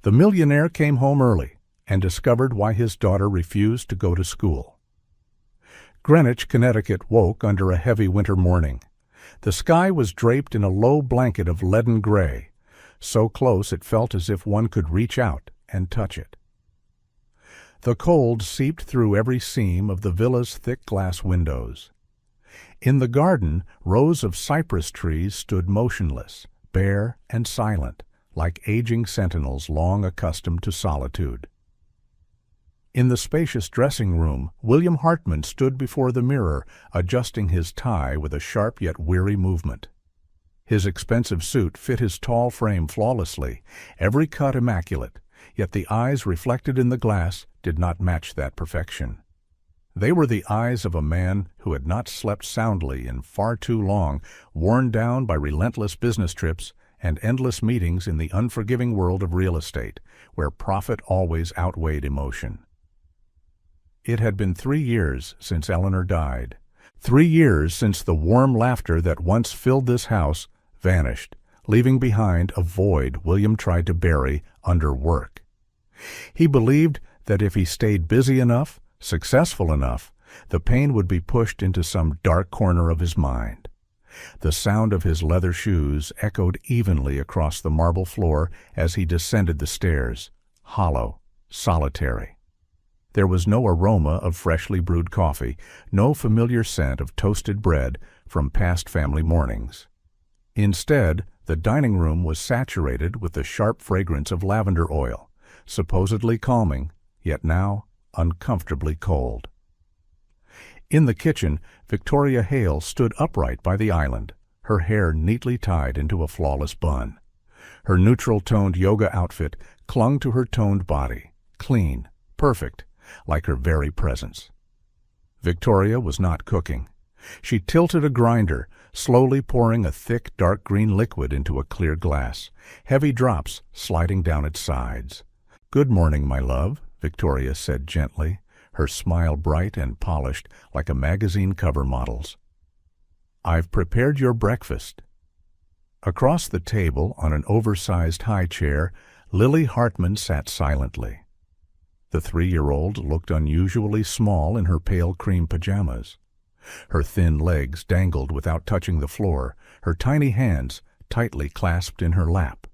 The millionaire came home early and discovered why his daughter refused to go to school. Greenwich, Connecticut woke under a heavy winter morning. The sky was draped in a low blanket of leaden gray, so close it felt as if one could reach out and touch it. The cold seeped through every seam of the villa's thick glass windows. In the garden, rows of cypress trees stood motionless, bare and silent, like aging sentinels long accustomed to solitude. In the spacious dressing room, William Hartman stood before the mirror, adjusting his tie with a sharp yet weary movement. His expensive suit fit his tall frame flawlessly, every cut immaculate, yet the eyes reflected in the glass did not match that perfection. They were the eyes of a man who had not slept soundly in far too long, worn down by relentless business trips and endless meetings in the unforgiving world of real estate, where profit always outweighed emotion. It had been 3 years since Eleanor died. 3 years since the warm laughter that once filled this house vanished, leaving behind a void William tried to bury under work. He believed that if he stayed busy enough, successful enough, the pain would be pushed into some dark corner of his mind. The sound of his leather shoes echoed evenly across the marble floor as he descended the stairs, hollow, solitary. There was no aroma of freshly brewed coffee, no familiar scent of toasted bread from past family mornings. Instead, the dining room was saturated with the sharp fragrance of lavender oil, supposedly calming, yet now uncomfortably cold. In the kitchen, Victoria Hale stood upright by the island, her hair neatly tied into a flawless bun. Her neutral-toned yoga outfit clung to her toned body, clean, perfect, like her very presence. Victoria was not cooking. She tilted a grinder, slowly pouring a thick, dark green liquid into a clear glass, heavy drops sliding down its sides. "Good morning, my love," Victoria said gently, her smile bright and polished like a magazine cover model's. "I've prepared your breakfast." Across the table, on an oversized high chair, Lily Hartman sat silently. The 3-year-old looked unusually small in her pale cream pajamas. Her thin legs dangled without touching the floor, her tiny hands tightly clasped in her lap.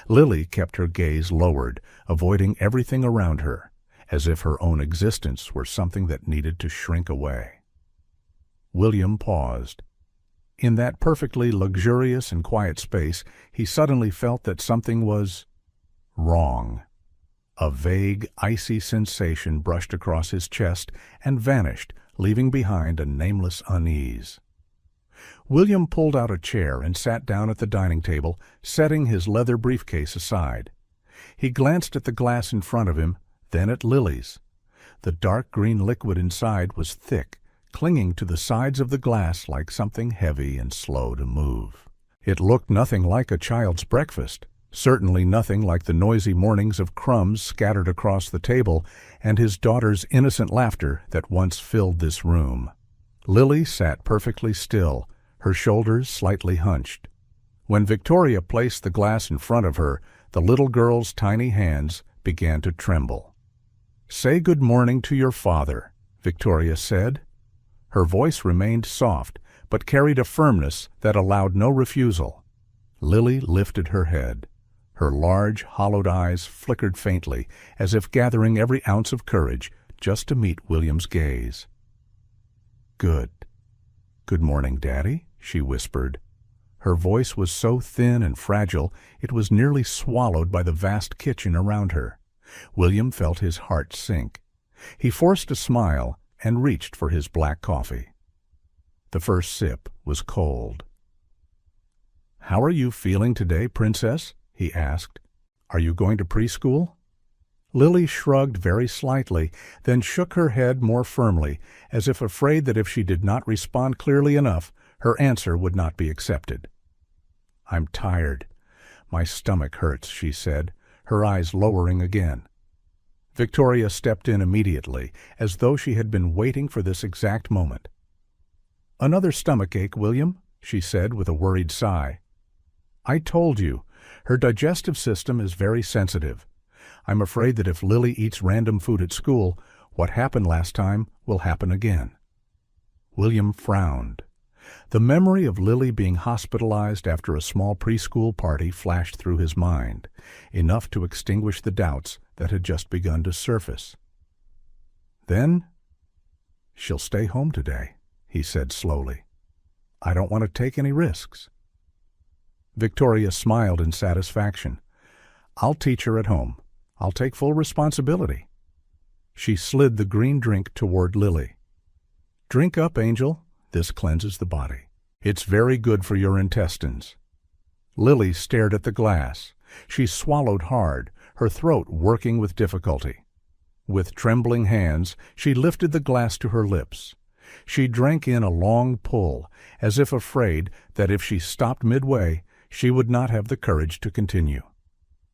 Lily kept her gaze lowered, avoiding everything around her, as if her own existence were something that needed to shrink away. William paused. In that perfectly luxurious and quiet space, he suddenly felt that something was wrong. A vague, icy sensation brushed across his chest and vanished, leaving behind a nameless unease. William pulled out a chair and sat down at the dining table, setting his leather briefcase aside. He glanced at the glass in front of him, then at Lily's. The dark green liquid inside was thick, clinging to the sides of the glass like something heavy and slow to move. It looked nothing like a child's breakfast, certainly nothing like the noisy mornings of crumbs scattered across the table and his daughter's innocent laughter that once filled this room. Lily sat perfectly still, her shoulders slightly hunched. When Victoria placed the glass in front of her, the little girl's tiny hands began to tremble. "Say good morning to your father," Victoria said. Her voice remained soft, but carried a firmness that allowed no refusal. Lily lifted her head. Her large, hollowed eyes flickered faintly, as if gathering every ounce of courage just to meet William's gaze. "Good. Good morning, Daddy," she whispered. Her voice was so thin and fragile it was nearly swallowed by the vast kitchen around her. William felt his heart sink. He forced a smile and reached for his black coffee. The first sip was cold. "How are you feeling today, Princess?" he asked. "Are you going to preschool?" Lily shrugged very slightly, then shook her head more firmly, as if afraid that if she did not respond clearly enough, her answer would not be accepted. "I'm tired. My stomach hurts," she said, her eyes lowering again. Victoria stepped in immediately, as though she had been waiting for this exact moment. "Another stomachache, William?" she said with a worried sigh. "I told you, her digestive system is very sensitive. I'm afraid that if Lily eats random food at school, what happened last time will happen again." William frowned. The memory of Lily being hospitalized after a small preschool party flashed through his mind, enough to extinguish the doubts that had just begun to surface. "Then, she'll stay home today," he said slowly. "I don't want to take any risks." Victoria smiled in satisfaction. "I'll teach her at home. I'll take full responsibility." She slid the green drink toward Lily. "Drink up, Angel. This cleanses the body. It's very good for your intestines." Lily stared at the glass. She swallowed hard, her throat working with difficulty. With trembling hands, she lifted the glass to her lips. She drank in a long pull, as if afraid that if she stopped midway, she would not have the courage to continue.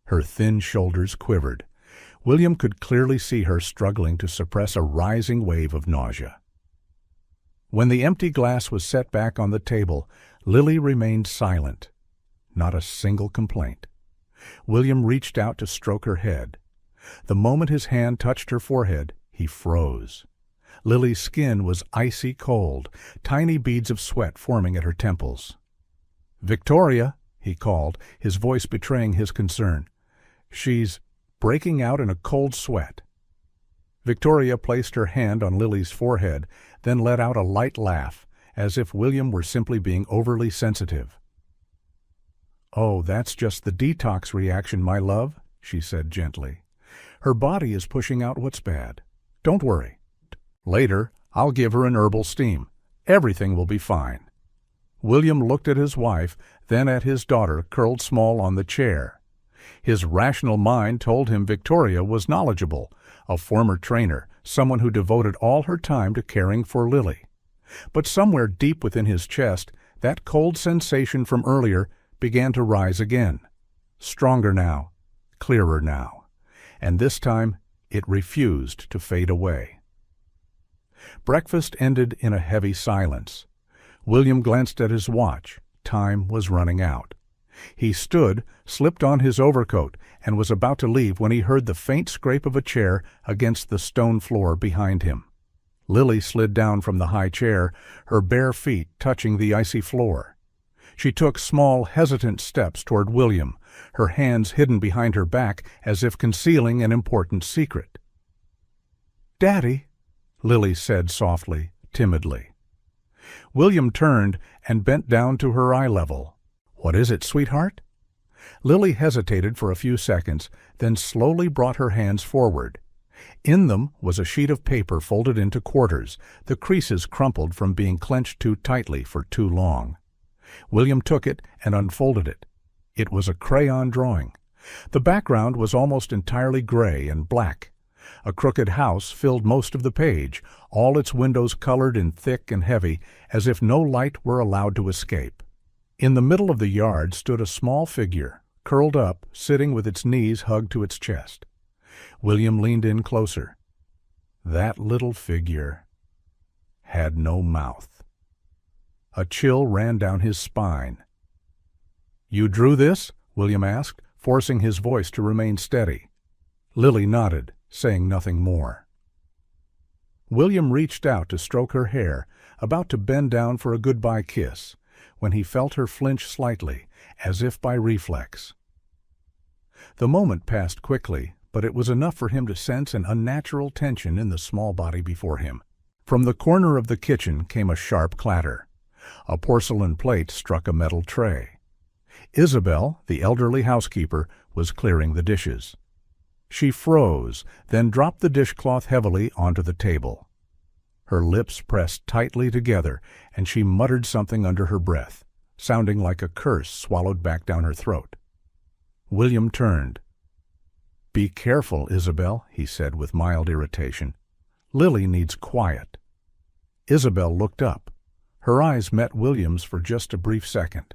Her thin shoulders quivered. William could clearly see her struggling to suppress a rising wave of nausea. When the empty glass was set back on the table, Lily remained silent. Not a single complaint. William reached out to stroke her head. The moment his hand touched her forehead, he froze. Lily's skin was icy cold, tiny beads of sweat forming at her temples. "Victoria," he called, his voice betraying his concern. "She's breaking out in a cold sweat." Victoria placed her hand on Lily's forehead, then let out a light laugh, as if William were simply being overly sensitive. "Oh, that's just the detox reaction, my love," she said gently. "Her body is pushing out what's bad. Don't worry. Later, I'll give her an herbal steam. Everything will be fine." William looked at his wife, then at his daughter curled small on the chair. His rational mind told him Victoria was knowledgeable, a former trainer, someone who devoted all her time to caring for Lily. But somewhere deep within his chest, that cold sensation from earlier began to rise again. Stronger now, clearer now, and this time it refused to fade away. Breakfast ended in a heavy silence. William glanced at his watch. Time was running out. He stood, slipped on his overcoat, and was about to leave when he heard the faint scrape of a chair against the stone floor behind him. Lily slid down from the high chair, her bare feet touching the icy floor. She took small, hesitant steps toward William, her hands hidden behind her back as if concealing an important secret. "Daddy," Lily said softly, timidly. William turned and bent down to her eye level. "What is it, sweetheart?" Lily hesitated for a few seconds, then slowly brought her hands forward. In them was a sheet of paper folded into quarters, the creases crumpled from being clenched too tightly for too long. William took it and unfolded it. It was a crayon drawing. The background was almost entirely gray and black. A crooked house filled most of the page, all its windows colored in thick and heavy, as if no light were allowed to escape. In the middle of the yard stood a small figure, curled up, sitting with its knees hugged to its chest. William leaned in closer. That little figure had no mouth. A chill ran down his spine. "You drew this?" William asked, forcing his voice to remain steady. Lily nodded, saying nothing more. William reached out to stroke her hair, about to bend down for a goodbye kiss, when he felt her flinch slightly, as if by reflex. The moment passed quickly, but it was enough for him to sense an unnatural tension in the small body before him. From the corner of the kitchen came a sharp clatter. A porcelain plate struck a metal tray. Isabel, the elderly housekeeper, was clearing the dishes. She froze, then dropped the dishcloth heavily onto the table. Her lips pressed tightly together, and she muttered something under her breath, sounding like a curse swallowed back down her throat. William turned. "Be careful, Isabel," he said with mild irritation. "Lily needs quiet." Isabel looked up. Her eyes met William's for just a brief second.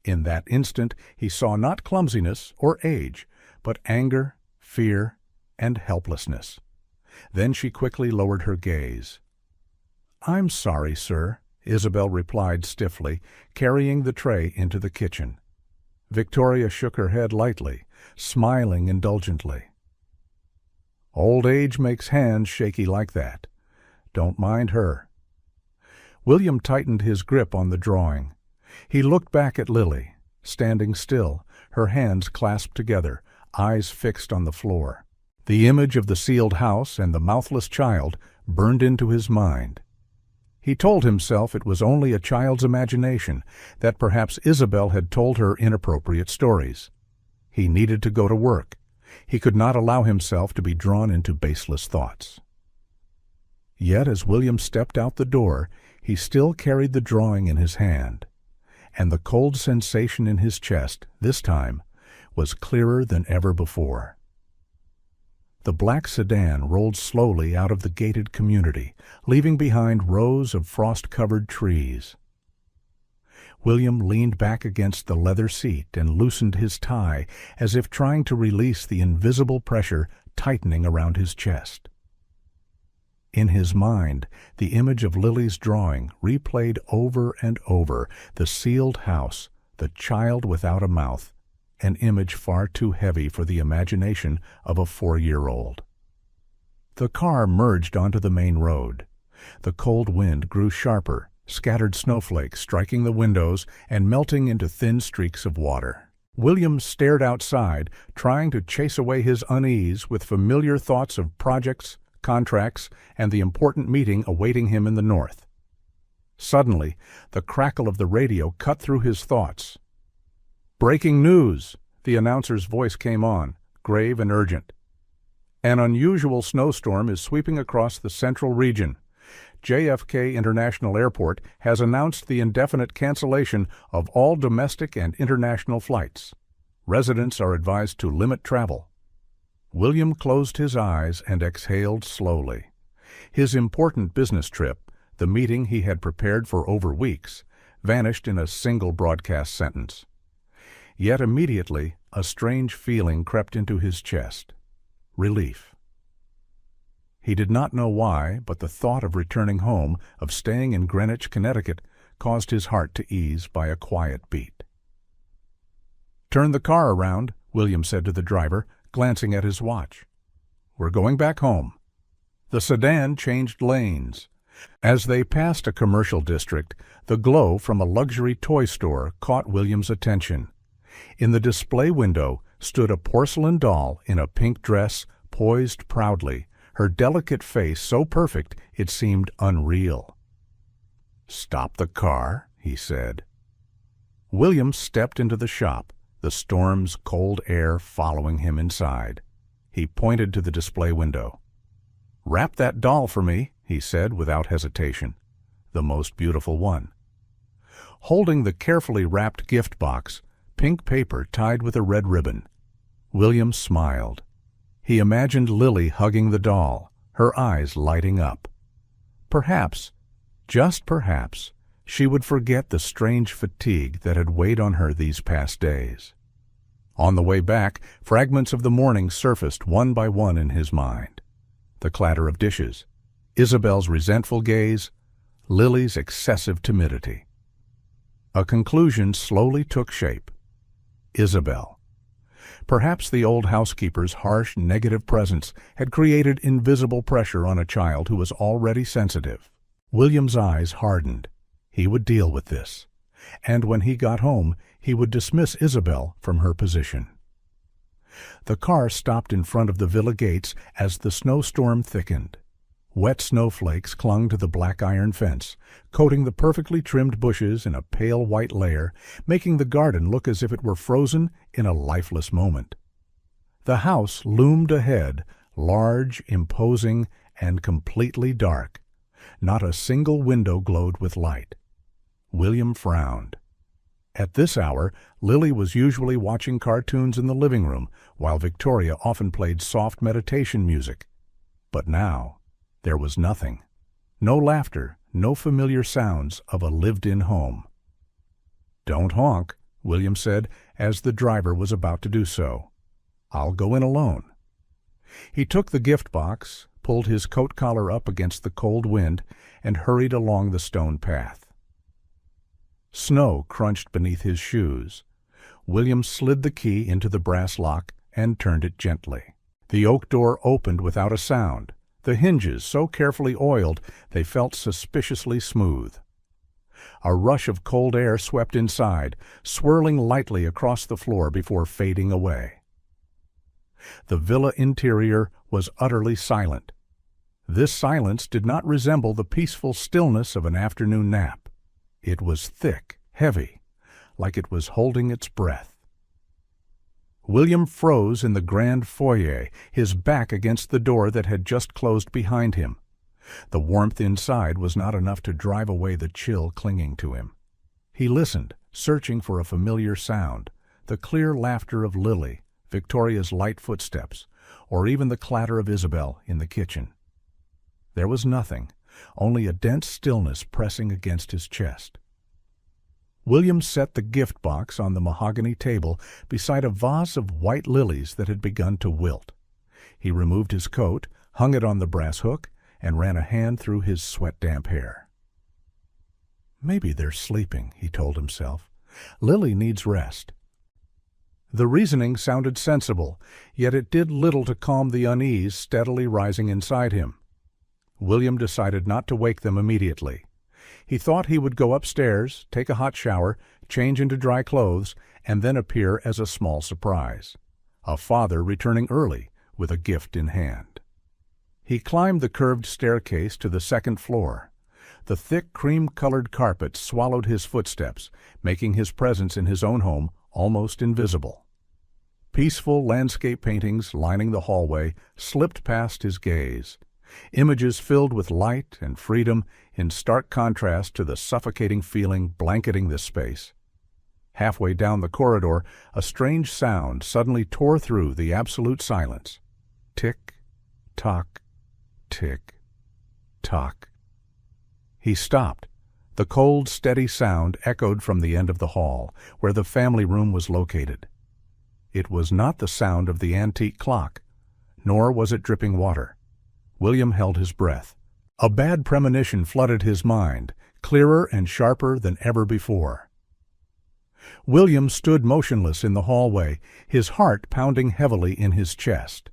In that instant he saw not clumsiness or age, but anger, fear, and helplessness. Then she quickly lowered her gaze. "I'm sorry, sir," Isabel replied stiffly, carrying the tray into the kitchen. Victoria shook her head lightly, smiling indulgently. Old age makes hands shaky like that. Don't mind her. William tightened his grip on the drawing. He looked back at Lily, standing still, her hands clasped together, eyes fixed on the floor. The image of the sealed house and the mouthless child burned into his mind. He told himself it was only a child's imagination, that perhaps Isabel had told her inappropriate stories. He needed to go to work. He could not allow himself to be drawn into baseless thoughts. Yet as William stepped out the door, he still carried the drawing in his hand, and the cold sensation in his chest, this time, was clearer than ever before. The black sedan rolled slowly out of the gated community, leaving behind rows of frost-covered trees. William leaned back against the leather seat and loosened his tie, as if trying to release the invisible pressure tightening around his chest. In his mind, the image of Lily's drawing replayed over and over: the sealed house, the child without a mouth, an image far too heavy for the imagination of a 4-year-old. The car merged onto the main road. The cold wind grew sharper, scattered snowflakes striking the windows and melting into thin streaks of water. William stared outside, trying to chase away his unease with familiar thoughts of projects, contracts, and the important meeting awaiting him in the north. Suddenly, the crackle of the radio cut through his thoughts. "Breaking news!" The announcer's voice came on, grave and urgent. "An unusual snowstorm is sweeping across the central region. JFK International Airport has announced the indefinite cancellation of all domestic and international flights. Residents are advised to limit travel." William closed his eyes and exhaled slowly. His important business trip, the meeting he had prepared for over weeks, vanished in a single broadcast sentence. Yet immediately a strange feeling crept into his chest: relief. He did not know why, but the thought of returning home, of staying in Greenwich, Connecticut, caused his heart to ease by a quiet beat. "Turn the car around," William said to the driver, glancing at his watch. "We're going back home." The sedan changed lanes. As they passed a commercial district, the glow from a luxury toy store caught William's attention. In the display window stood a porcelain doll in a pink dress, poised proudly, her delicate face so perfect it seemed unreal. "Stop the car," he said. William stepped into the shop, the storm's cold air following him inside. He pointed to the display window. "Wrap that doll for me," he said without hesitation. "The most beautiful one." Holding the carefully wrapped gift box, pink paper tied with a red ribbon, William smiled. He imagined Lily hugging the doll, her eyes lighting up. Perhaps, just perhaps, she would forget the strange fatigue that had weighed on her these past days. On the way back, fragments of the morning surfaced one by one in his mind. The clatter of dishes, Isabel's resentful gaze, Lily's excessive timidity. A conclusion slowly took shape. Isabel. Perhaps the old housekeeper's harsh, negative presence had created invisible pressure on a child who was already sensitive. William's eyes hardened. He would deal with this, and when he got home, he would dismiss Isabel from her position. The car stopped in front of the villa gates as the snowstorm thickened. Wet snowflakes clung to the black iron fence, coating the perfectly trimmed bushes in a pale white layer, making the garden look as if it were frozen in a lifeless moment. The house loomed ahead, large, imposing, and completely dark. Not a single window glowed with light. William frowned. At this hour, Lily was usually watching cartoons in the living room, while Victoria often played soft meditation music. But now, there was nothing. No laughter, no familiar sounds of a lived-in home. "Don't honk," William said as the driver was about to do so. "I'll go in alone." He took the gift box, pulled his coat collar up against the cold wind, and hurried along the stone path. Snow crunched beneath his shoes. William slid the key into the brass lock and turned it gently. The oak door opened without a sound, the hinges so carefully oiled they felt suspiciously smooth. A rush of cold air swept inside, swirling lightly across the floor before fading away. The villa interior was utterly silent. This silence did not resemble the peaceful stillness of an afternoon nap. It was thick, heavy, like it was holding its breath. William froze in the grand foyer, his back against the door that had just closed behind him. The warmth inside was not enough to drive away the chill clinging to him. He listened, searching for a familiar sound, the clear laughter of Lily, Victoria's light footsteps, or even the clatter of Isabel in the kitchen. There was nothing, only a dense stillness pressing against his chest. William set the gift box on the mahogany table beside a vase of white lilies that had begun to wilt. He removed his coat, hung it on the brass hook, and ran a hand through his sweat-damp hair. "Maybe they're sleeping," he told himself. "Lily needs rest." The reasoning sounded sensible, yet it did little to calm the unease steadily rising inside him. William decided not to wake them immediately. He thought he would go upstairs, take a hot shower, change into dry clothes, and then appear as a small surprise. A father returning early with a gift in hand. He climbed the curved staircase to the second floor. The thick cream-colored carpet swallowed his footsteps, making his presence in his own home almost invisible. Peaceful landscape paintings lining the hallway slipped past his gaze. Images filled with light and freedom in stark contrast to the suffocating feeling blanketing this space. Halfway down the corridor, a strange sound suddenly tore through the absolute silence. Tick, tock, tick, tock. He stopped. The cold, steady sound echoed from the end of the hall, where the family room was located. It was not the sound of the antique clock, nor was it dripping water. William held his breath. A bad premonition flooded his mind, clearer and sharper than ever before. William stood motionless in the hallway, his heart pounding heavily in his chest.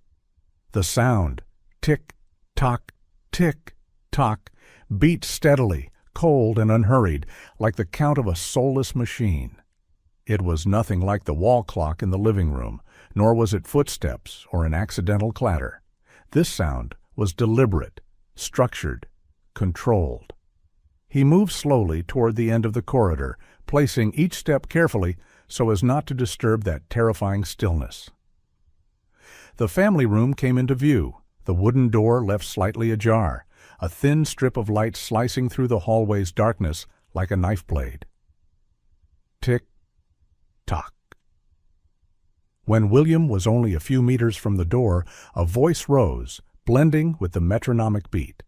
The sound, tick, tock, tick, tock, beat steadily, cold and unhurried, like the count of a soulless machine. It was nothing like the wall clock in the living room, nor was it footsteps or an accidental clatter. This sound was deliberate, structured, controlled. He moved slowly toward the end of the corridor, placing each step carefully so as not to disturb that terrifying stillness. The family room came into view, the wooden door left slightly ajar, a thin strip of light slicing through the hallway's darkness like a knife blade. Tick, tock. When William was only a few meters from the door, a voice rose, blending with the metronomic beat.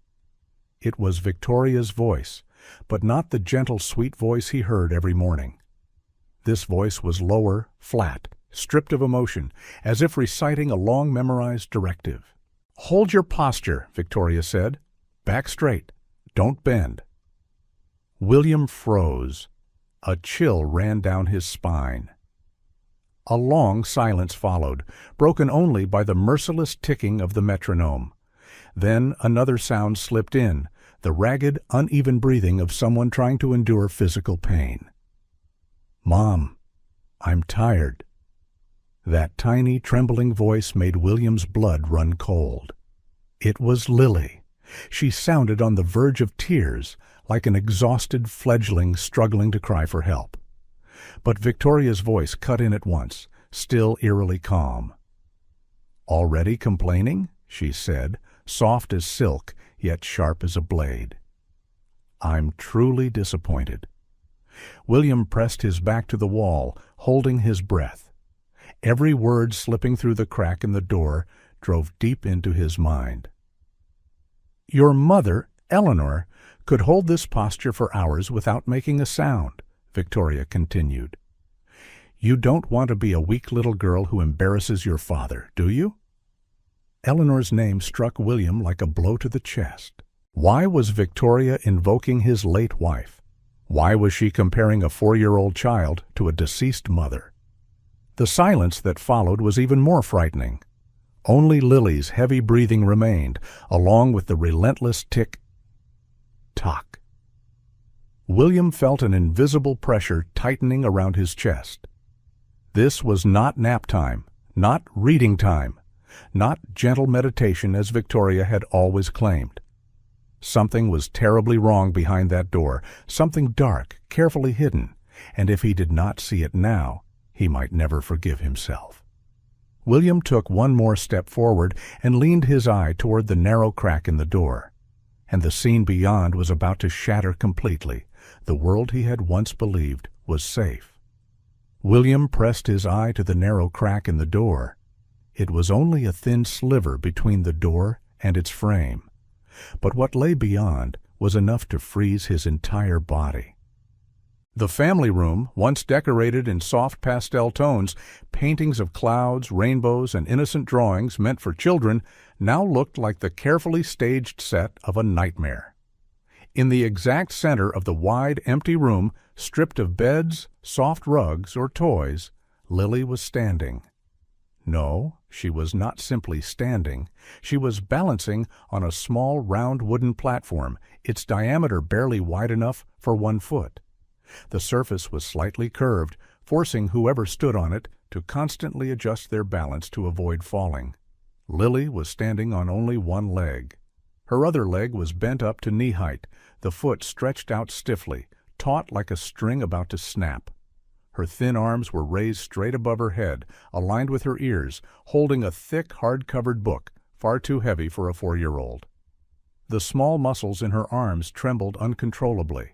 It was Victoria's voice, but not the gentle, sweet voice he heard every morning. This voice was lower, flat, stripped of emotion, as if reciting a long-memorized directive. "Hold your posture," Victoria said. "Back straight. Don't bend." William froze. A chill ran down his spine. A long silence followed, broken only by the merciless ticking of the metronome. Then another sound slipped in, the ragged, uneven breathing of someone trying to endure physical pain. "Mom, I'm tired." That tiny, trembling voice made William's blood run cold. It was Lily. She sounded on the verge of tears, like an exhausted fledgling struggling to cry for help. But Victoria's voice cut in at once, still eerily calm. "Already complaining?" she said, soft as silk, yet sharp as a blade. "I'm truly disappointed." William pressed his back to the wall, holding his breath. Every word slipping through the crack in the door drove deep into his mind. "Your mother, Eleanor, could hold this posture for hours without making a sound," Victoria continued. "You don't want to be a weak little girl who embarrasses your father, do you?" Eleanor's name struck William like a blow to the chest. Why was Victoria invoking his late wife? Why was she comparing a 4-year-old child to a deceased mother? The silence that followed was even more frightening. Only Lily's heavy breathing remained, along with the relentless tick-tock. William felt an invisible pressure tightening around his chest. This was not nap time, not reading time, not gentle meditation as Victoria had always claimed. Something was terribly wrong behind that door, something dark, carefully hidden, and if he did not see it now, he might never forgive himself. William took one more step forward and leaned his eye toward the narrow crack in the door. And the scene beyond was about to shatter completely. The world he had once believed was safe. William pressed his eye to the narrow crack in the door. It was only a thin sliver between the door and its frame. But what lay beyond was enough to freeze his entire body. The family room, once decorated in soft pastel tones, paintings of clouds, rainbows, and innocent drawings meant for children, now looked like the carefully staged set of a nightmare. In the exact center of the wide, empty room, stripped of beds, soft rugs, or toys, Lily was standing. No, she was not simply standing. She was balancing on a small, round wooden platform, its diameter barely wide enough for 1 foot. The surface was slightly curved, forcing whoever stood on it to constantly adjust their balance to avoid falling. Lily was standing on only one leg. Her other leg was bent up to knee height, the foot stretched out stiffly, taut like a string about to snap. Her thin arms were raised straight above her head, aligned with her ears, holding a thick, hard-covered book, far too heavy for a 4-year-old. The small muscles in her arms trembled uncontrollably.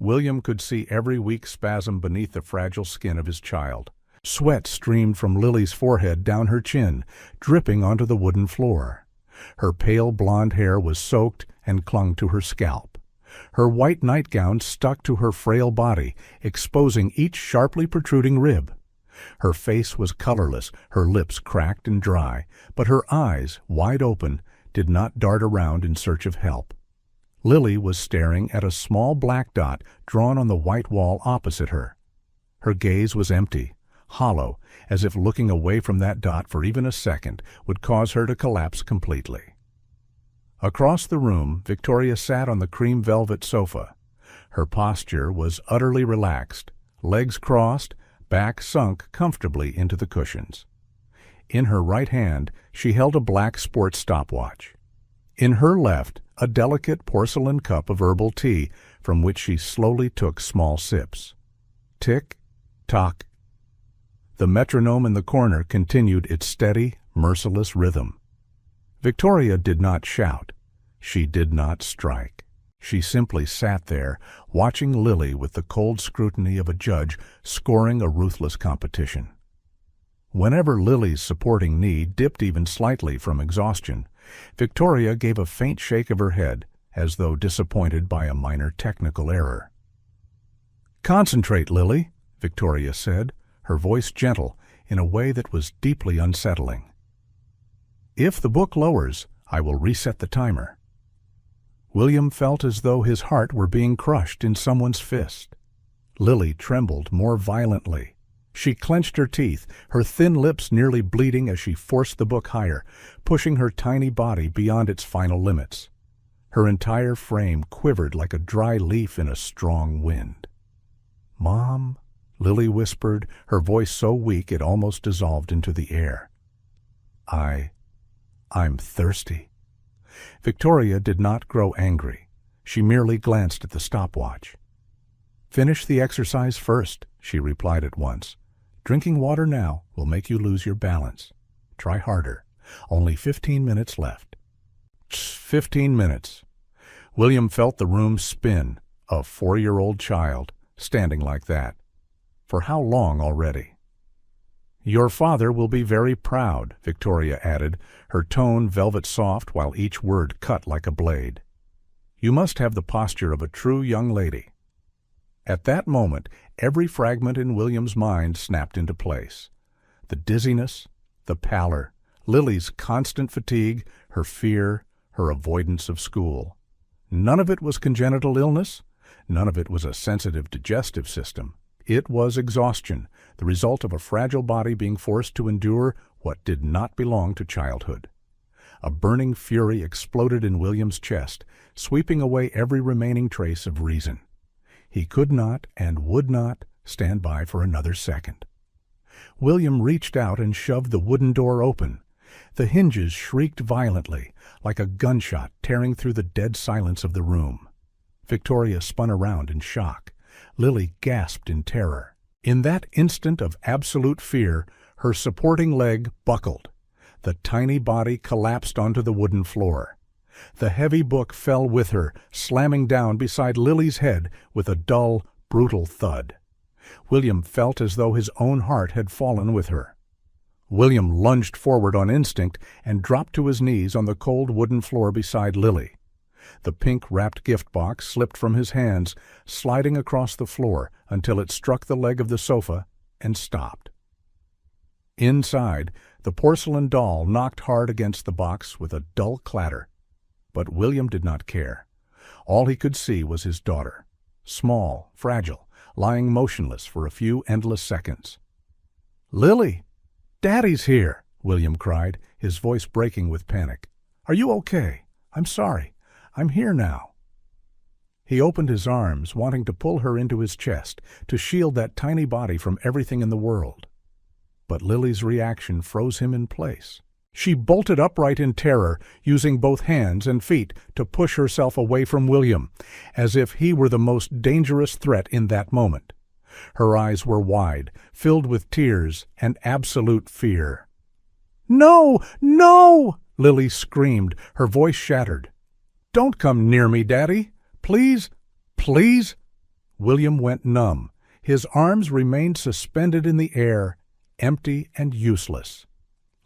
William could see every weak spasm beneath the fragile skin of his child. Sweat streamed from Lily's forehead down her chin, dripping onto the wooden floor. Her pale blonde hair was soaked and clung to her scalp. Her white nightgown stuck to her frail body, exposing each sharply protruding rib. Her face was colorless, her lips cracked and dry, but her eyes, wide open, did not dart around in search of help. Lily was staring at a small black dot drawn on the white wall opposite her. Her gaze was empty, hollow, as if looking away from that dot for even a second would cause her to collapse completely. Across the room, Victoria sat on the cream velvet sofa. Her posture was utterly relaxed, legs crossed, back sunk comfortably into the cushions. In her right hand, she held a black sports stopwatch. In her left, a delicate porcelain cup of herbal tea from which she slowly took small sips. Tick-tock. The metronome in the corner continued its steady, merciless rhythm. Victoria did not shout. She did not strike. She simply sat there, watching Lily with the cold scrutiny of a judge scoring a ruthless competition. Whenever Lily's supporting knee dipped even slightly from exhaustion, Victoria gave a faint shake of her head, as though disappointed by a minor technical error. "Concentrate, Lily," Victoria said, her voice gentle in a way that was deeply unsettling. "If the book lowers, I will reset the timer." William felt as though his heart were being crushed in someone's fist. Lily trembled more violently. She clenched her teeth, her thin lips nearly bleeding as she forced the book higher, pushing her tiny body beyond its final limits. Her entire frame quivered like a dry leaf in a strong wind. "Mom," Lily whispered, her voice so weak it almost dissolved into the air. I'm thirsty." Victoria did not grow angry. She merely glanced at the stopwatch. "Finish the exercise first," she replied at once. "Drinking water now will make you lose your balance. Try harder. Only 15 minutes left." 15 minutes. William felt the room spin. A 4-year-old child, standing like that. For how long already? "Your father will be very proud," Victoria added, her tone velvet soft while each word cut like a blade. "You must have the posture of a true young lady." At that moment, every fragment in William's mind snapped into place. The dizziness, the pallor, Lily's constant fatigue, her fear, her avoidance of school. None of it was congenital illness. None of it was a sensitive digestive system. It was exhaustion, the result of a fragile body being forced to endure what did not belong to childhood. A burning fury exploded in William's chest, sweeping away every remaining trace of reason. He could not and would not stand by for another second. William reached out and shoved the wooden door open. The hinges shrieked violently, like a gunshot tearing through the dead silence of the room. Victoria spun around in shock. Lily gasped in terror. In that instant of absolute fear, her supporting leg buckled. The tiny body collapsed onto the wooden floor. The heavy book fell with her, slamming down beside Lily's head with a dull, brutal thud. William felt as though his own heart had fallen with her. William lunged forward on instinct and dropped to his knees on the cold wooden floor beside Lily. The pink-wrapped gift box slipped from his hands, sliding across the floor until it struck the leg of the sofa and stopped. Inside, the porcelain doll knocked hard against the box with a dull clatter. But William did not care. All he could see was his daughter, small, fragile, lying motionless for a few endless seconds. "Lily! Daddy's here!" William cried, his voice breaking with panic. "Are you okay? I'm sorry. I'm here now." He opened his arms, wanting to pull her into his chest, to shield that tiny body from everything in the world. But Lily's reaction froze him in place. She bolted upright in terror, using both hands and feet to push herself away from William, as if he were the most dangerous threat in that moment. Her eyes were wide, filled with tears and absolute fear. "No! No!" Lily screamed, her voice shattered. "Don't come near me, Daddy! Please! Please!" William went numb. His arms remained suspended in the air, empty and useless.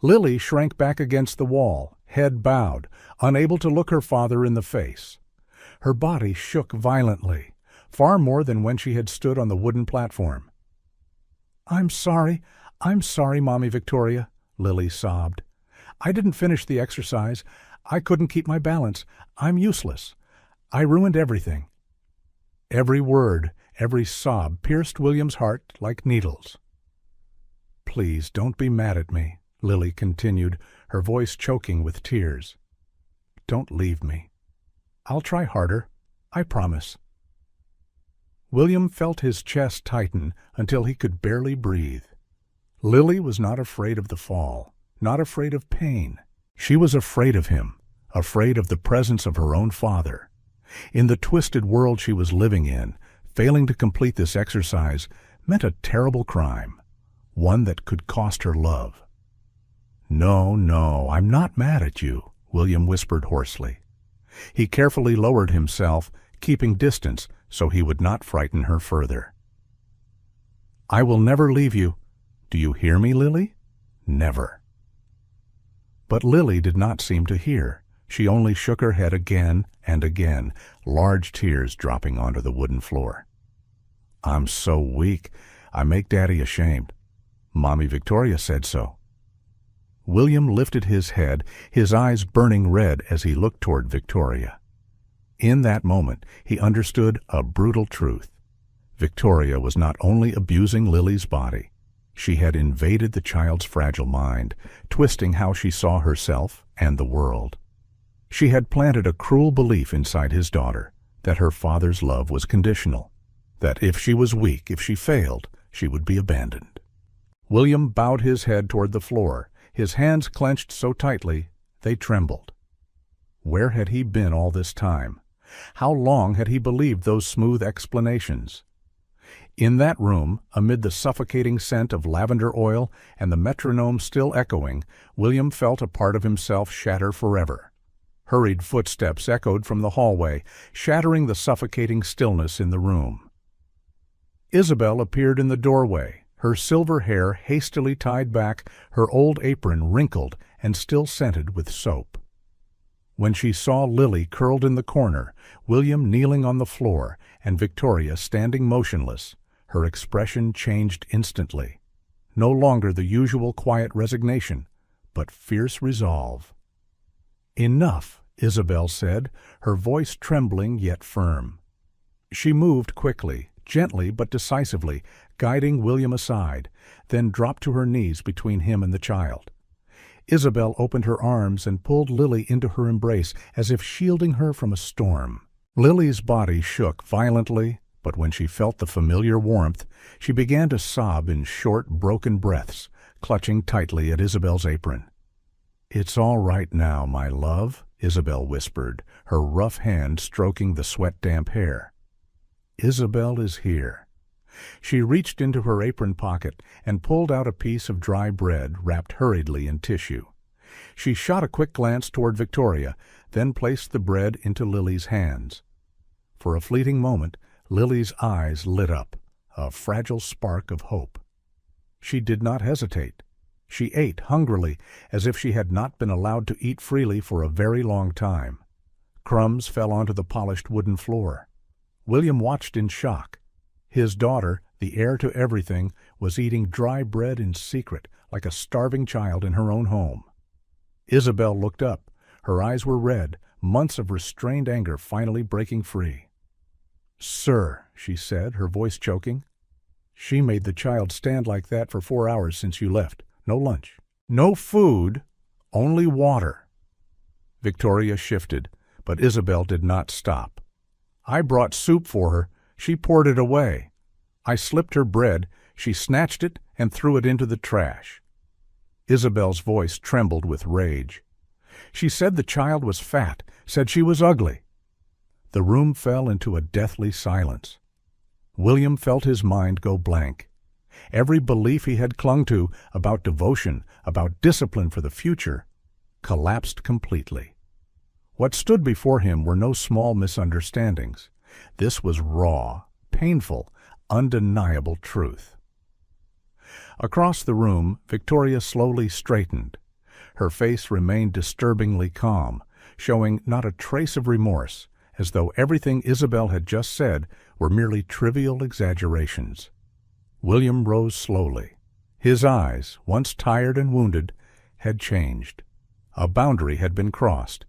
Lily shrank back against the wall, head bowed, unable to look her father in the face. Her body shook violently, far more than when she had stood on the wooden platform. I'm sorry, Mommy Victoria," Lily sobbed. "I didn't finish the exercise. I couldn't keep my balance. I'm useless. I ruined everything." Every word, every sob pierced William's heart like needles. "Please don't be mad at me," Lily continued, her voice choking with tears. "Don't leave me. I'll try harder. I promise." William felt his chest tighten until he could barely breathe. Lily was not afraid of the fall, not afraid of pain. She was afraid of him, afraid of the presence of her own father. In the twisted world she was living in, failing to complete this exercise meant a terrible crime, one that could cost her love. No, I'm not mad at you," William whispered hoarsely. He carefully lowered himself, keeping distance so he would not frighten her further. "I will never leave you. Do you hear me, Lily? Never." But Lily did not seem to hear. She only shook her head again and again, large tears dropping onto the wooden floor. "I'm so weak. I make Daddy ashamed. Mommy Victoria said so." William lifted his head, his eyes burning red as he looked toward Victoria. In that moment, he understood a brutal truth. Victoria was not only abusing Lily's body, she had invaded the child's fragile mind, twisting how she saw herself and the world. She had planted a cruel belief inside his daughter that her father's love was conditional, that if she was weak, if she failed, she would be abandoned. William bowed his head toward the floor, his hands clenched so tightly they trembled. Where had he been all this time? How long had he believed those smooth explanations? In that room, amid the suffocating scent of lavender oil and the metronome still echoing, William felt a part of himself shatter forever. Hurried footsteps echoed from the hallway, shattering the suffocating stillness in the room. Isabel appeared in the doorway, her silver hair hastily tied back, her old apron wrinkled and still scented with soap. When she saw Lily curled in the corner, William kneeling on the floor, and Victoria standing motionless, her expression changed instantly. No longer the usual quiet resignation, but fierce resolve. "Enough," Isabel said, her voice trembling yet firm. She moved quickly, gently but decisively, guiding William aside, then dropped to her knees between him and the child. Isabel opened her arms and pulled Lily into her embrace as if shielding her from a storm. Lily's body shook violently, but when she felt the familiar warmth, she began to sob in short, broken breaths, clutching tightly at Isabel's apron. "It's all right now, my love," Isabel whispered, her rough hand stroking the sweat-damp hair. "Isabel is here." She reached into her apron pocket and pulled out a piece of dry bread wrapped hurriedly in tissue. She shot a quick glance toward Victoria, then placed the bread into Lily's hands. For a fleeting moment, Lily's eyes lit up, a fragile spark of hope. She did not hesitate. She ate hungrily, as if she had not been allowed to eat freely for a very long time. Crumbs fell onto the polished wooden floor. William watched in shock. His daughter, the heir to everything, was eating dry bread in secret, like a starving child in her own home. Isabel looked up. Her eyes were red, months of restrained anger finally breaking free. "Sir," she said, her voice choking, "she made the child stand like that for 4 hours since you left. No lunch. No food. Only water." Victoria shifted, but Isabel did not stop. "I brought soup for her. She poured it away. I slipped her bread. She snatched it and threw it into the trash." Isabel's voice trembled with rage. "She said the child was fat, said she was ugly." The room fell into a deathly silence. William felt his mind go blank. Every belief he had clung to about devotion, about discipline for the future, collapsed completely. What stood before him were no small misunderstandings. This was raw, painful, undeniable truth. Across the room, Victoria slowly straightened. Her face remained disturbingly calm, showing not a trace of remorse, as though everything Isabel had just said were merely trivial exaggerations. William rose slowly. His eyes, once tired and wounded, had changed. A boundary had been crossed,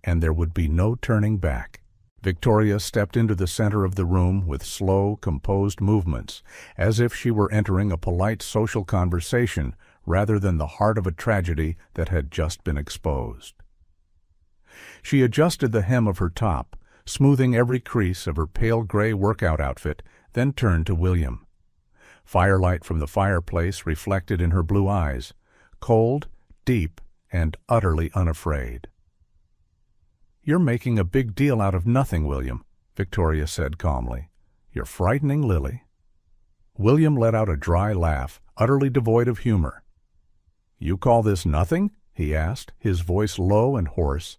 and there would be no turning back. Victoria stepped into the center of the room with slow, composed movements, as if she were entering a polite social conversation rather than the heart of a tragedy that had just been exposed. She adjusted the hem of her top, smoothing every crease of her pale gray workout outfit, then turned to William. Firelight from the fireplace reflected in her blue eyes, cold, deep, and utterly unafraid. "You're making a big deal out of nothing, William," Victoria said calmly. "You're frightening Lily." William let out a dry laugh, utterly devoid of humor. "You call this nothing?" he asked, his voice low and hoarse.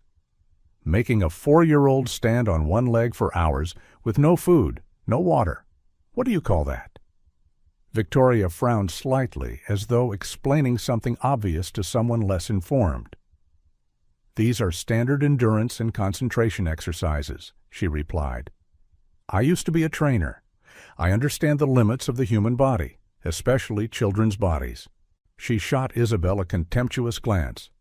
"Making a 4-year-old stand on one leg for hours, with no food, no water. What do you call that?" Victoria frowned slightly, as though explaining something obvious to someone less informed. "These are standard endurance and concentration exercises," she replied. "I used to be a trainer. I understand the limits of the human body, especially children's bodies." She shot Isabel a contemptuous glance.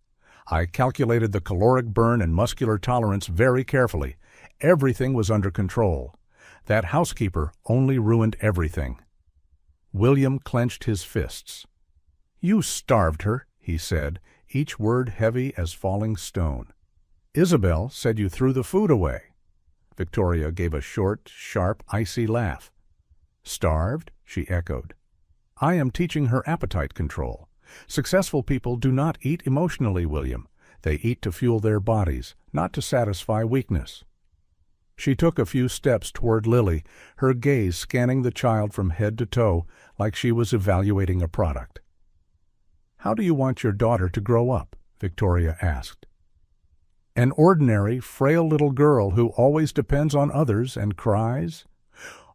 "I calculated the caloric burn and muscular tolerance very carefully. Everything was under control. That housekeeper only ruined everything." William clenched his fists. "You starved her," he said, each word heavy as falling stone. "Isabel said you threw the food away." Victoria gave a short, sharp, icy laugh. "Starved?" she echoed. "I am teaching her appetite control. Successful people do not eat emotionally, William. They eat to fuel their bodies, not to satisfy weakness." She took a few steps toward Lily, her gaze scanning the child from head to toe like she was evaluating a product. "How do you want your daughter to grow up?" Victoria asked. "An ordinary, frail little girl who always depends on others and cries?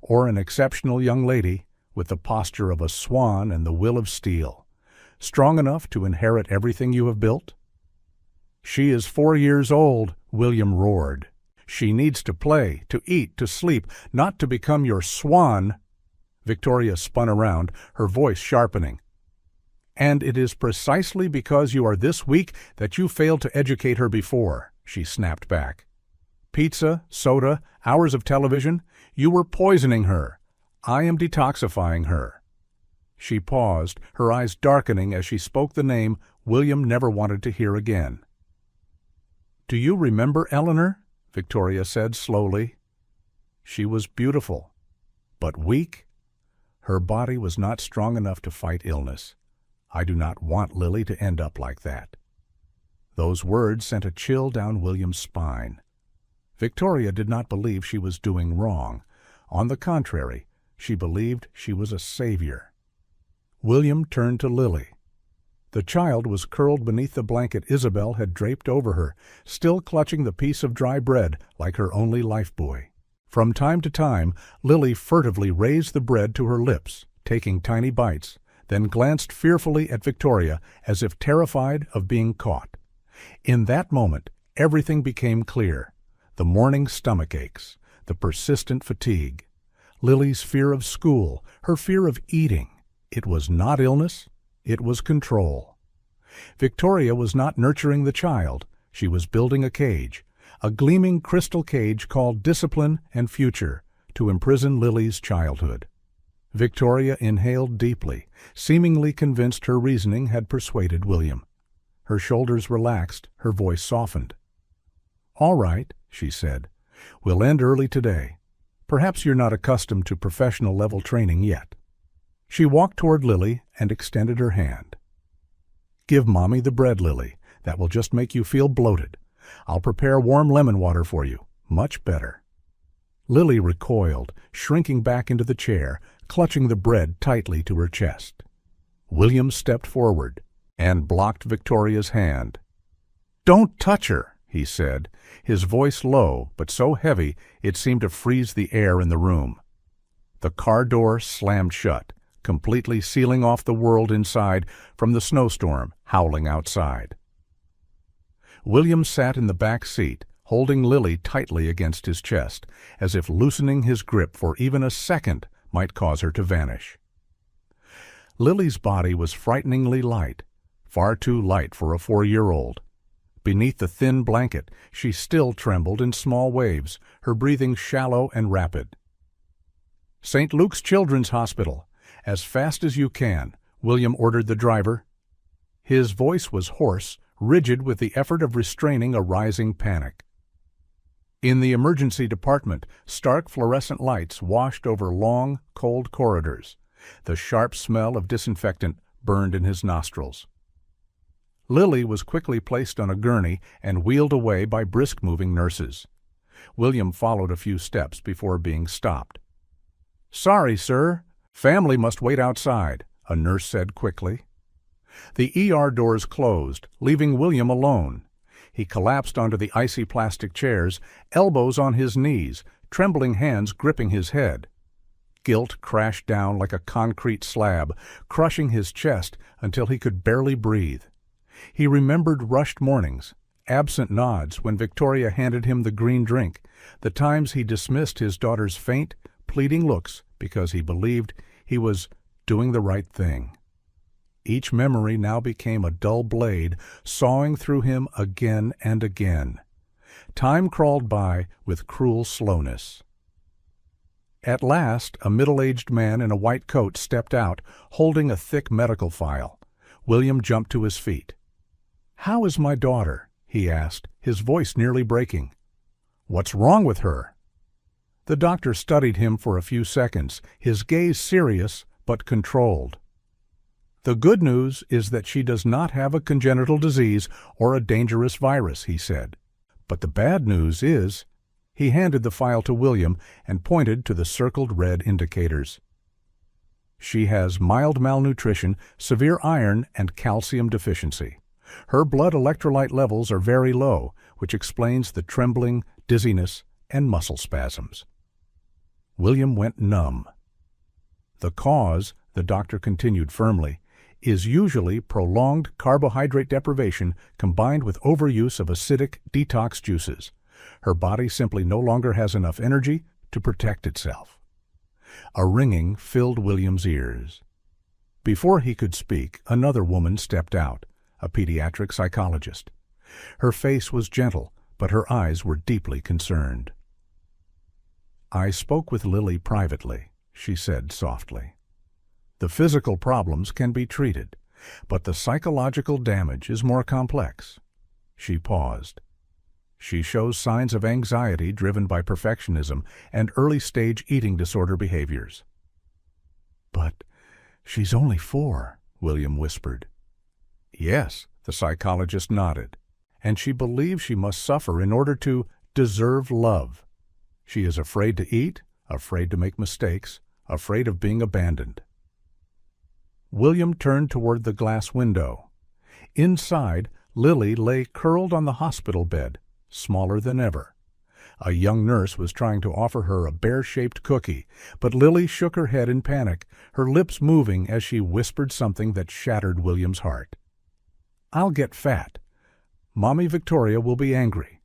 Or an exceptional young lady with the posture of a swan and the will of steel, strong enough to inherit everything you have built?" "She is 4 years old," William roared. "She needs to play, to eat, to sleep, not to become your swan." Victoria spun around, her voice sharpening. "And it is precisely because you are this weak that you failed to educate her before," she snapped back. "Pizza, soda, hours of television, you were poisoning her. I am detoxifying her." She paused, her eyes darkening as she spoke the name William never wanted to hear again. "Do you remember Eleanor?" Victoria said slowly. "She was beautiful, but weak. Her body was not strong enough to fight illness. I do not want Lily to end up like that." Those words sent a chill down William's spine. Victoria did not believe she was doing wrong. On the contrary, she believed she was a savior. William turned to Lily. The child was curled beneath the blanket Isabel had draped over her, still clutching the piece of dry bread like her only lifebuoy. From time to time, Lily furtively raised the bread to her lips, taking tiny bites, then glanced fearfully at Victoria as if terrified of being caught. In that moment, everything became clear. The morning stomach aches, the persistent fatigue, Lily's fear of school, her fear of eating. It was not illness, it was control. Victoria was not nurturing the child, she was building a cage, a gleaming crystal cage called discipline and future, to imprison Lily's childhood. Victoria inhaled deeply, seemingly convinced her reasoning had persuaded William. Her shoulders relaxed, her voice softened. "All right," she said. "We'll end early today. Perhaps you're not accustomed to professional-level training yet." She walked toward Lily and extended her hand. "Give Mommy the bread, Lily. That will just make you feel bloated. I'll prepare warm lemon water for you. Much better." Lily recoiled, shrinking back into the chair, clutching the bread tightly to her chest. William stepped forward and blocked Victoria's hand. "Don't touch her," he said, his voice low but so heavy it seemed to freeze the air in the room. The car door slammed shut, completely sealing off the world inside from the snowstorm howling outside. William sat in the back seat, holding Lily tightly against his chest, as if loosening his grip for even a second might cause her to vanish. Lily's body was frighteningly light, far too light for a 4-year-old. Beneath the thin blanket, she still trembled in small waves, her breathing shallow and rapid. "St. Luke's Children's Hospital. As fast as you can," William ordered the driver. His voice was hoarse, rigid with the effort of restraining a rising panic. In the emergency department, stark fluorescent lights washed over long, cold corridors. The sharp smell of disinfectant burned in his nostrils. Lily was quickly placed on a gurney and wheeled away by brisk-moving nurses. William followed a few steps before being stopped. "Sorry, sir. Family must wait outside," a nurse said quickly. The ER doors closed, leaving William alone. He collapsed onto the icy plastic chairs, elbows on his knees, trembling hands gripping his head. Guilt crashed down like a concrete slab, crushing his chest until he could barely breathe. He remembered rushed mornings, absent nods when Victoria handed him the green drink, the times he dismissed his daughter's faint, pleading looks because he believed he was doing the right thing. Each memory now became a dull blade, sawing through him again and again. Time crawled by with cruel slowness. At last, a middle-aged man in a white coat stepped out, holding a thick medical file. William jumped to his feet. "How is my daughter?" he asked, his voice nearly breaking. "What's wrong with her?" The doctor studied him for a few seconds, his gaze serious but controlled. "The good news is that she does not have a congenital disease or a dangerous virus," he said. "But the bad news is—" He handed the file to William and pointed to the circled red indicators. "She has mild malnutrition, severe iron and calcium deficiency. Her blood electrolyte levels are very low, which explains the trembling, dizziness, and muscle spasms." William went numb. "The cause," the doctor continued firmly, "is usually prolonged carbohydrate deprivation combined with overuse of acidic detox juices. Her body simply no longer has enough energy to protect itself." A ringing filled William's ears. Before he could speak, another woman stepped out, a pediatric psychologist. Her face was gentle, but her eyes were deeply concerned. "I spoke with Lily privately," she said softly. "The physical problems can be treated. But the psychological damage is more complex. She paused. She shows signs of anxiety driven by perfectionism and early-stage eating disorder behaviors. "But she's only 4, William whispered. "Yes," the psychologist nodded, "and she believes she must suffer in order to deserve love. She is afraid to eat, afraid to make mistakes, afraid of being abandoned." William turned toward the glass window. Inside, Lily lay curled on the hospital bed, smaller than ever. A young nurse was trying to offer her a bear-shaped cookie, but Lily shook her head in panic, her lips moving as she whispered something that shattered William's heart. "I'll get fat. Mommy Victoria will be angry."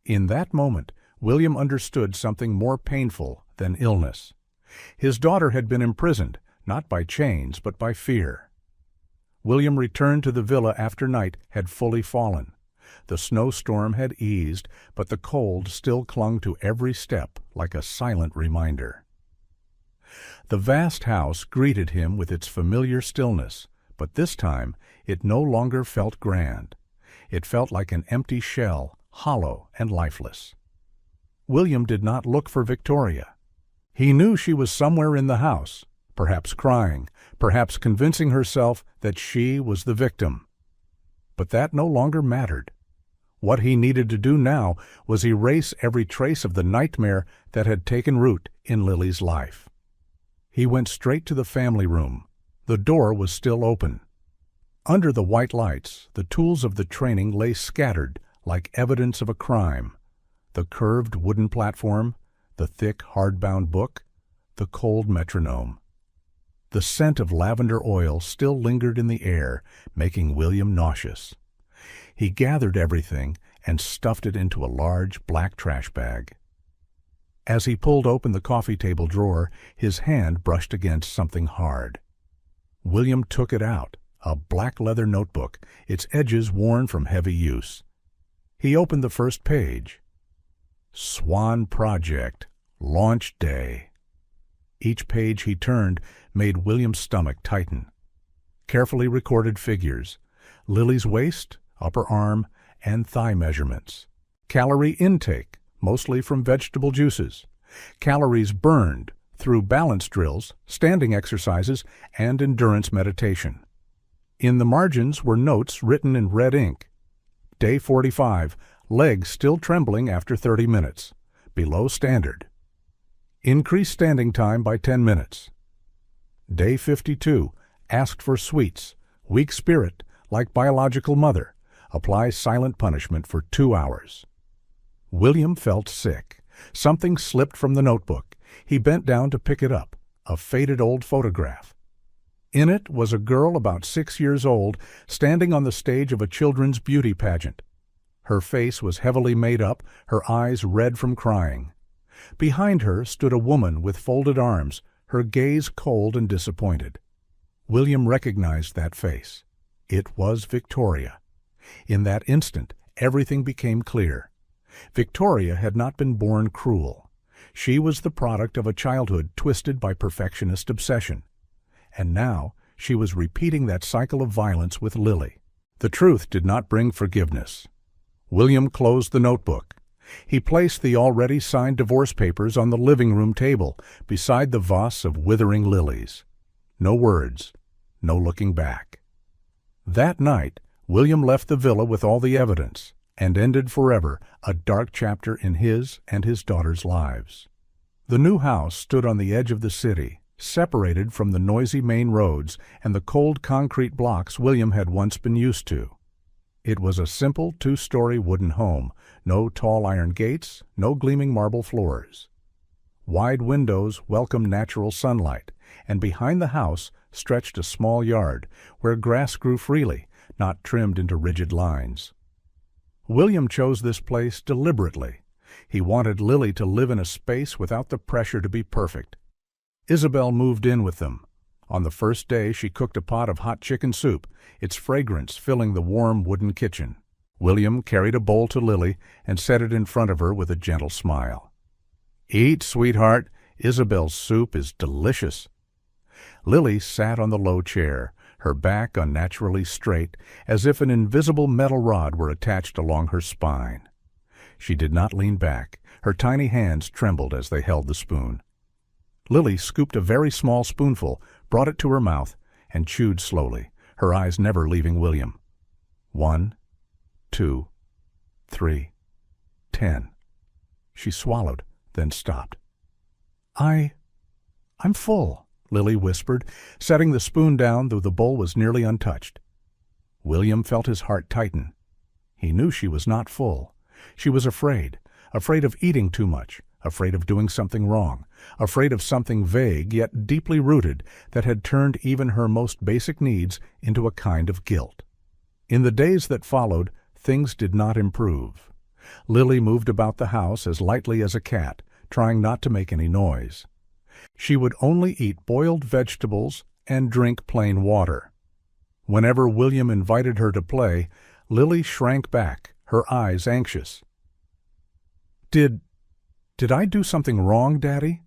In that moment, William understood something more painful than illness. His daughter had been imprisoned, not by chains, but by fear. William returned to the villa after night had fully fallen. The snowstorm had eased, but the cold still clung to every step like a silent reminder. The vast house greeted him with its familiar stillness, but this time it no longer felt grand. It felt like an empty shell, hollow and lifeless. William did not look for Victoria. He knew she was somewhere in the house, perhaps crying, perhaps convincing herself that she was the victim. But that no longer mattered. What he needed to do now was erase every trace of the nightmare that had taken root in Lily's life. He went straight to the family room. The door was still open. Under the white lights, the tools of the training lay scattered like evidence of a crime. The curved wooden platform, the thick hardbound book, the cold metronome. The scent of lavender oil still lingered in the air, making William nauseous. He gathered everything and stuffed it into a large black trash bag. As he pulled open the coffee table drawer, his hand brushed against something hard. William took it out, a black leather notebook, its edges worn from heavy use. He opened the first page. Swan Project, Launch Day. Each page he turned made William's stomach tighten. Carefully recorded figures: Lily's waist, upper arm, and thigh measurements. Calorie intake, mostly from vegetable juices. Calories burned through balance drills, standing exercises, and endurance meditation. In the margins were notes written in red ink. Day 45, legs still trembling after 30 minutes, below standard. Increase standing time by 10 minutes. Day 52, asked for sweets, weak spirit, like biological mother. Apply silent punishment for 2 hours. William felt sick. Something slipped from the notebook. He bent down to pick it up, a faded old photograph. In it was a girl about 6 years old, standing on the stage of a children's beauty pageant. Her face was heavily made up, her eyes red from crying. Behind her stood a woman with folded arms, her gaze cold and disappointed. William recognized that face. It was Victoria. In that instant, everything became clear. Victoria had not been born cruel. She was the product of a childhood twisted by perfectionist obsession. And now she was repeating that cycle of violence with Lily. The truth did not bring forgiveness. William closed the notebook. He placed the already signed divorce papers on the living room table, beside the vase of withering lilies. No words, no looking back. That night, William left the villa with all the evidence, and ended forever a dark chapter in his and his daughter's lives. The new house stood on the edge of the city, separated from the noisy main roads and the cold concrete blocks William had once been used to. It was a simple 2-story wooden home, no tall iron gates, no gleaming marble floors. Wide windows welcomed natural sunlight, and behind the house stretched a small yard where grass grew freely, not trimmed into rigid lines. William chose this place deliberately. He wanted Lily to live in a space without the pressure to be perfect. Isabel moved in with them. On the first day, she cooked a pot of hot chicken soup, its fragrance filling the warm wooden kitchen. William carried a bowl to Lily and set it in front of her with a gentle smile. "Eat, sweetheart. Isabel's soup is delicious." Lily sat on the low chair, her back unnaturally straight, as if an invisible metal rod were attached along her spine. She did not lean back. Her tiny hands trembled as they held the spoon. Lily scooped a very small spoonful, brought it to her mouth, and chewed slowly, her eyes never leaving William. 1, 2, 3, 10. She swallowed, then stopped. I'm full, Lily whispered, setting the spoon down though the bowl was nearly untouched. William felt his heart tighten. He knew she was not full. She was afraid of eating too much, afraid of doing something wrong, afraid of something vague yet deeply rooted that had turned even her most basic needs into a kind of guilt. In the days that followed, things did not improve. Lily moved about the house as lightly as a cat, trying not to make any noise. She would only eat boiled vegetables and drink plain water. Whenever William invited her to play, Lily shrank back, her eyes anxious. Did I do something wrong, Daddy?"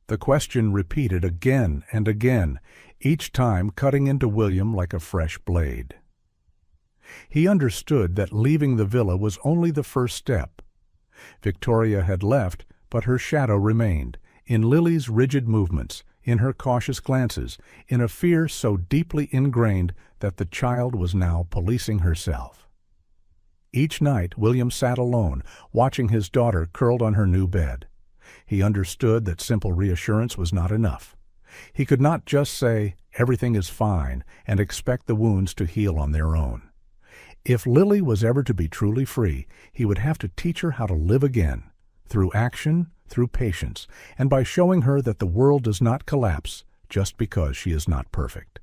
The question repeated again and again, each time cutting into William like a fresh blade. He understood that leaving the villa was only the first step. Victoria had left, but her shadow remained, in Lily's rigid movements, in her cautious glances, in a fear so deeply ingrained that the child was now policing herself. Each night William sat alone, watching his daughter curled on her new bed. He understood that simple reassurance was not enough. He could not just say, "Everything is fine," and expect the wounds to heal on their own. If Lily was ever to be truly free, he would have to teach her how to live again, through action, through patience, and by showing her that the world does not collapse just because she is not perfect.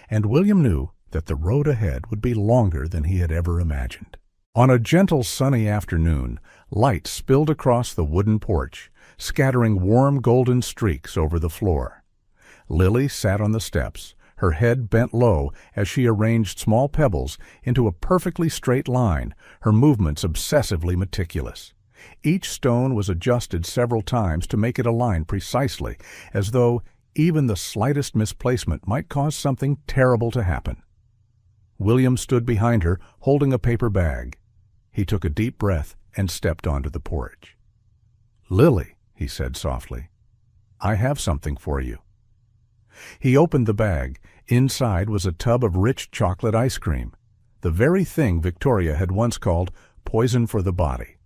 And William knew that the road ahead would be longer than he had ever imagined. On a gentle sunny afternoon, light spilled across the wooden porch, scattering warm golden streaks over the floor. Lily sat on the steps, her head bent low as she arranged small pebbles into a perfectly straight line, her movements obsessively meticulous. Each stone was adjusted several times to make it align precisely, as though even the slightest misplacement might cause something terrible to happen. William stood behind her, holding a paper bag. He took a deep breath and stepped onto the porch. "Lily," he said softly, "I have something for you." He opened the bag. Inside was a tub of rich chocolate ice cream, the very thing Victoria had once called poison for the body.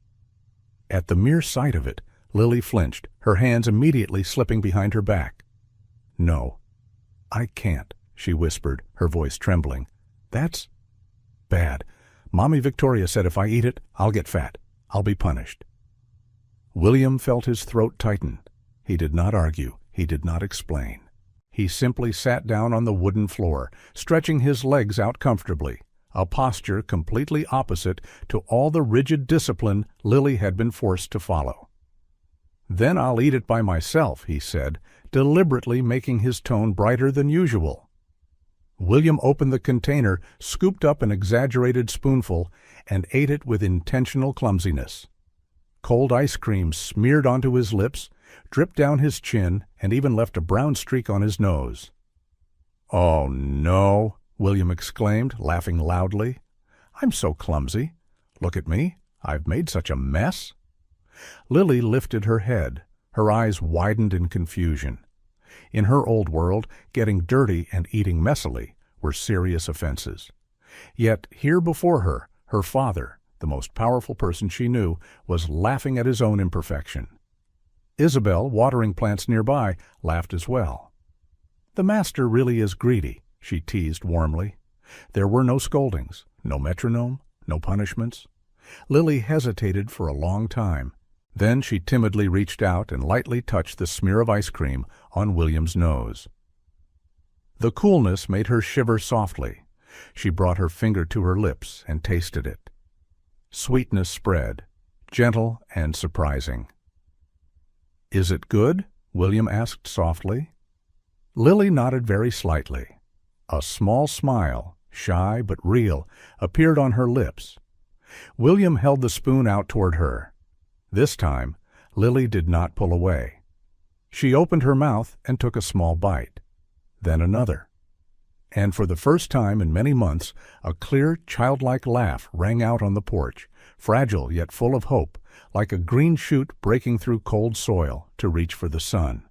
At the mere sight of it, Lily flinched, her hands immediately slipping behind her back. "No, I can't," she whispered, her voice trembling. "That's bad. Mommy Victoria said if I eat it, I'll get fat. I'll be punished." William felt his throat tighten. He did not argue. He did not explain. He simply sat down on the wooden floor, stretching his legs out comfortably, a posture completely opposite to all the rigid discipline Lily had been forced to follow. "Then I'll eat it by myself," he said, deliberately making his tone brighter than usual. William opened the container, scooped up an exaggerated spoonful, and ate it with intentional clumsiness. Cold ice cream smeared onto his lips, dripped down his chin, and even left a brown streak on his nose. "Oh, no," William exclaimed, laughing loudly. "I'm so clumsy. Look at me. I've made such a mess." Lily lifted her head. Her eyes widened in confusion. In her old world, getting dirty and eating messily were serious offenses. Yet here before her, her father, the most powerful person she knew, was laughing at his own imperfection. Isabel, watering plants nearby, laughed as well. "The master really is greedy," she teased warmly. There were no scoldings, no metronome, no punishments. Lily hesitated for a long time. Then she timidly reached out and lightly touched the smear of ice cream on William's nose. The coolness made her shiver softly. She brought her finger to her lips and tasted it. Sweetness spread, gentle and surprising. "Is it good?" William asked softly. Lily nodded very slightly. A small smile, shy but real, appeared on her lips. William held the spoon out toward her. This time, Lily did not pull away. She opened her mouth and took a small bite, then another. And for the first time in many months, a clear, childlike laugh rang out on the porch, fragile yet full of hope, like a green shoot breaking through cold soil to reach for the sun.